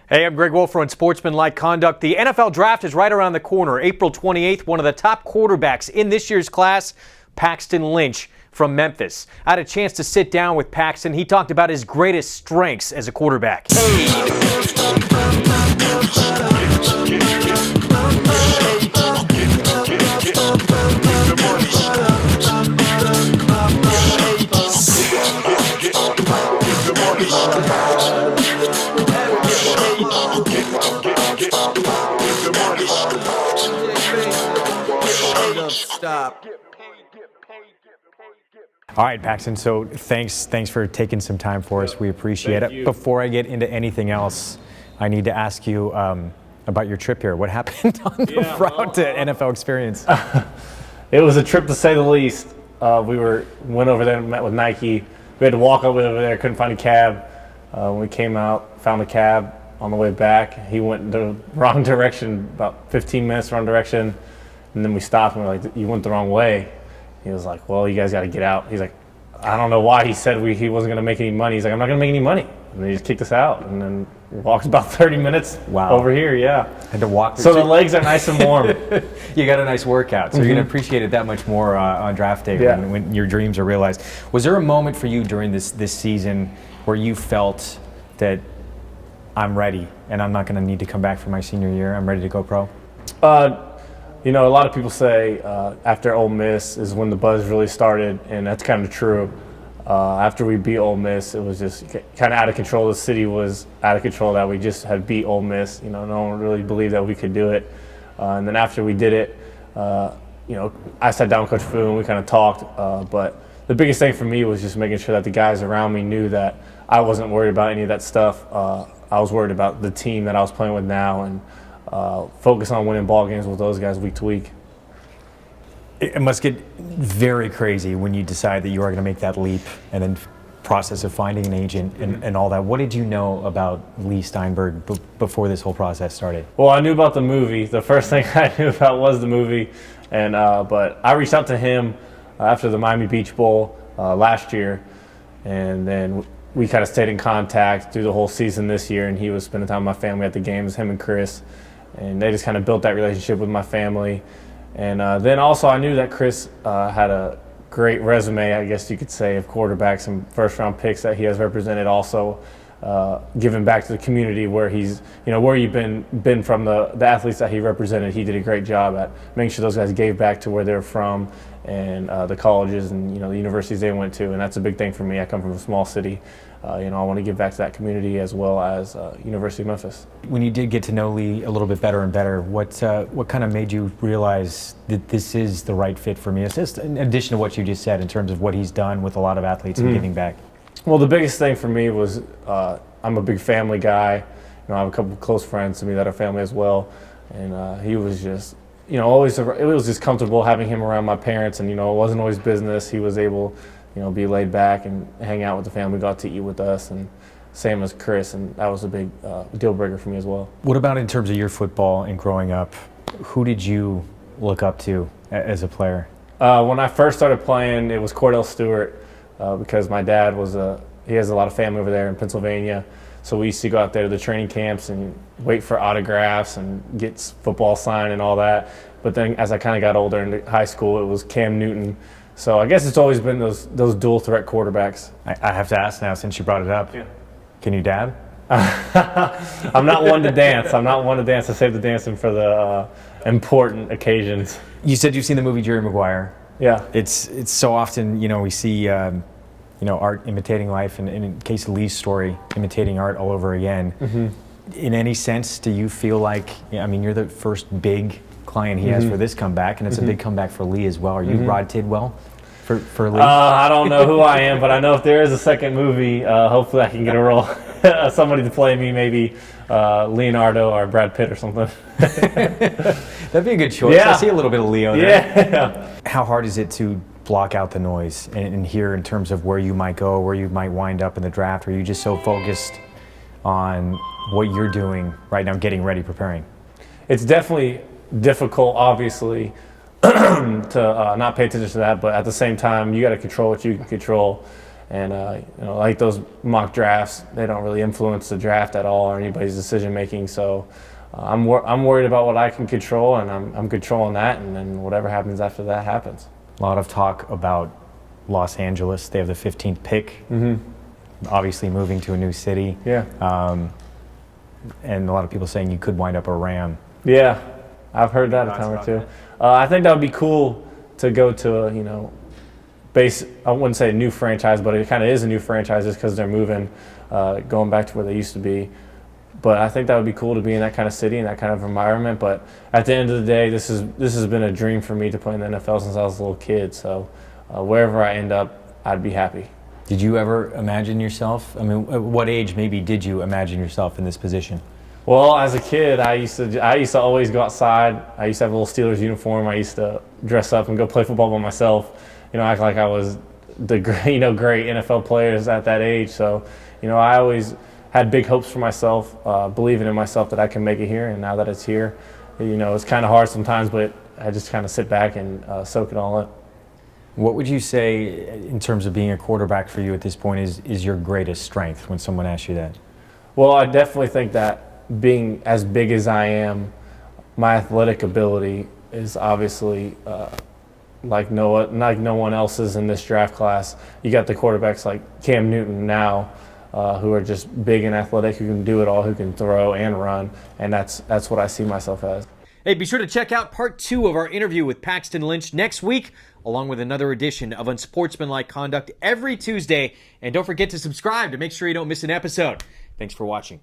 Hey, I'm Greg Wolf for Unsportsmanlike Conduct. The NFL draft is right around the corner. April 28th, one of the top quarterbacks in this year's class, Paxton Lynch from Memphis. I had a chance to sit down with Paxton. He talked about his greatest strengths as a quarterback. Stop. All right, Paxton, so thanks for taking some time for us. We appreciate it. Before I get into anything else, I need to ask you about your trip here. What happened on the route to NFL experience? It was a trip to say the least. We went over there and met with Nike. We had to walk over there, couldn't find a cab. When we came out, found a cab on the way back. He went the wrong direction, about 15 minutes wrong direction. And then we stopped and we're like, you went the wrong way. He was like, well, you guys got to get out. He's like, I don't know why he said he wasn't going to make any money. He's like, I'm not going to make any money. And he just kicked us out. And then walked about 30 minutes over here, Had to walk. So the legs are nice and warm. You got a nice workout. So you're going to appreciate it that much more on draft day when your dreams are realized. Was there a moment for you during this season where you felt that I'm ready and I'm not going to need to come back for my senior year? I'm ready to go pro? You know, a lot of people say after Ole Miss is when the buzz really started, and that's kind of true. After we beat Ole Miss, it was just kind of out of control. The city was out of control that we just had beat Ole Miss. You know, no one really believed that we could do it. And then after we did it, you know, I sat down with Coach Fu and we kind of talked. But the biggest thing for me was just making sure that the guys around me knew that I wasn't worried about any of that stuff. I was worried about the team that I was playing with now and focus on winning ball games with those guys week to week. It must get very crazy when you decide that you are going to make that leap and then process of finding an agent and all that. What did you know about Lee Steinberg before this whole process started? Well, I knew about the movie. The first thing I knew about was the movie. And but I reached out to him after the Miami Beach Bowl last year. And then we kind of stayed in contact through the whole season this year. And he was spending time with my family at the games, him and Chris. And they just kind of built that relationship with my family. And then also I knew that Chris had a great resume, I guess you could say, of quarterbacks and first-round picks that he has represented, also giving back to the community where he's, you know, where you've been from the athletes that he represented. He did a great job at making sure those guys gave back to where they're from and the colleges and, you know, the universities they went to. And that's a big thing for me. I come from a small city. You know, I want to give back to that community as well as University of Memphis. When you did get to know Lee a little bit better and better, what kind of made you realize that this is the right fit for me? It's just in addition to what you just said in terms of what he's done with a lot of athletes and giving back. Well, the biggest thing for me was I'm a big family guy. You know, I have a couple of close friends to me that are family as well, and he was just, you know, always. It was just comfortable having him around my parents, and you know, it wasn't always business. He was able, you know, be laid back and hang out with the family, got to eat with us, and same as Chris, and that was a big deal breaker for me as well. What about in terms of your football and growing up? Who did you look up to as a player? When I first started playing, it was Cordell Stewart because my dad he has a lot of family over there in Pennsylvania, so we used to go out there to the training camps and wait for autographs and get football signed and all that. But then as I kind of got older into high school, it was Cam Newton. So I guess it's always been those dual threat quarterbacks. I have to ask now, since you brought it up. Yeah. Can you dab? I'm not one to dance. I save the dancing for the important occasions. You said you've seen the movie Jerry Maguire. Yeah. It's so often, you know, we see, you know, art imitating life, and in case of Lee's story, imitating art all over again. Mm-hmm. In any sense, do you feel like, I mean, you're the first big client he has for this comeback, and it's a big comeback for Lee as well. Are you Rod Tidwell for Lee? I don't know who I am, but I know if there is a second movie, hopefully I can get a role. Somebody to play me, maybe Leonardo or Brad Pitt or something. That'd be a good choice. Yeah. I see a little bit of Leo there. Yeah. How hard is it to block out the noise and hear in terms of where you might go, where you might wind up in the draft? Or are you just so focused on what you're doing right now, getting ready, preparing? It's definitely difficult, obviously, to not pay attention to that, but at the same time, you got to control what you can control. And like those mock drafts, they don't really influence the draft at all or anybody's decision making. So I'm worried about what I can control, and I'm controlling that, and then whatever happens after that happens. A lot of talk about Los Angeles. They have the 15th pick. Obviously moving to a new city. Yeah. And a lot of people saying you could wind up a Ram. Yeah, I've heard that a time or two. I think that would be cool to go to a, I wouldn't say a new franchise, but it kind of is a new franchise just because they're moving, going back to where they used to be. But I think that would be cool to be in that kind of city and that kind of environment. But at the end of the day, this has been a dream for me to play in the NFL since I was a little kid. So wherever I end up, I'd be happy. Did you ever imagine yourself? I mean, at what age maybe did you imagine yourself in this position? Well, as a kid, I used to always go outside. I used to have a little Steelers uniform. I used to dress up and go play football by myself. Act like I was the great NFL players at that age. So, I always had big hopes for myself, believing in myself that I can make it here. And now that it's here, it's kind of hard sometimes, but I just kind of sit back and soak it all up. What would you say in terms of being a quarterback for you at this point is your greatest strength when someone asks you that? Well, I definitely think that being as big as I am, my athletic ability is obviously like no one else's in this draft class. You got the quarterbacks like Cam Newton now, who are just big and athletic, who can do it all, who can throw and run, and that's what I see myself as. Hey, be sure to check out part 2 of our interview with Paxton Lynch next week, along with another edition of Unsportsmanlike Conduct every Tuesday. And don't forget to subscribe to make sure you don't miss an episode. Thanks for watching.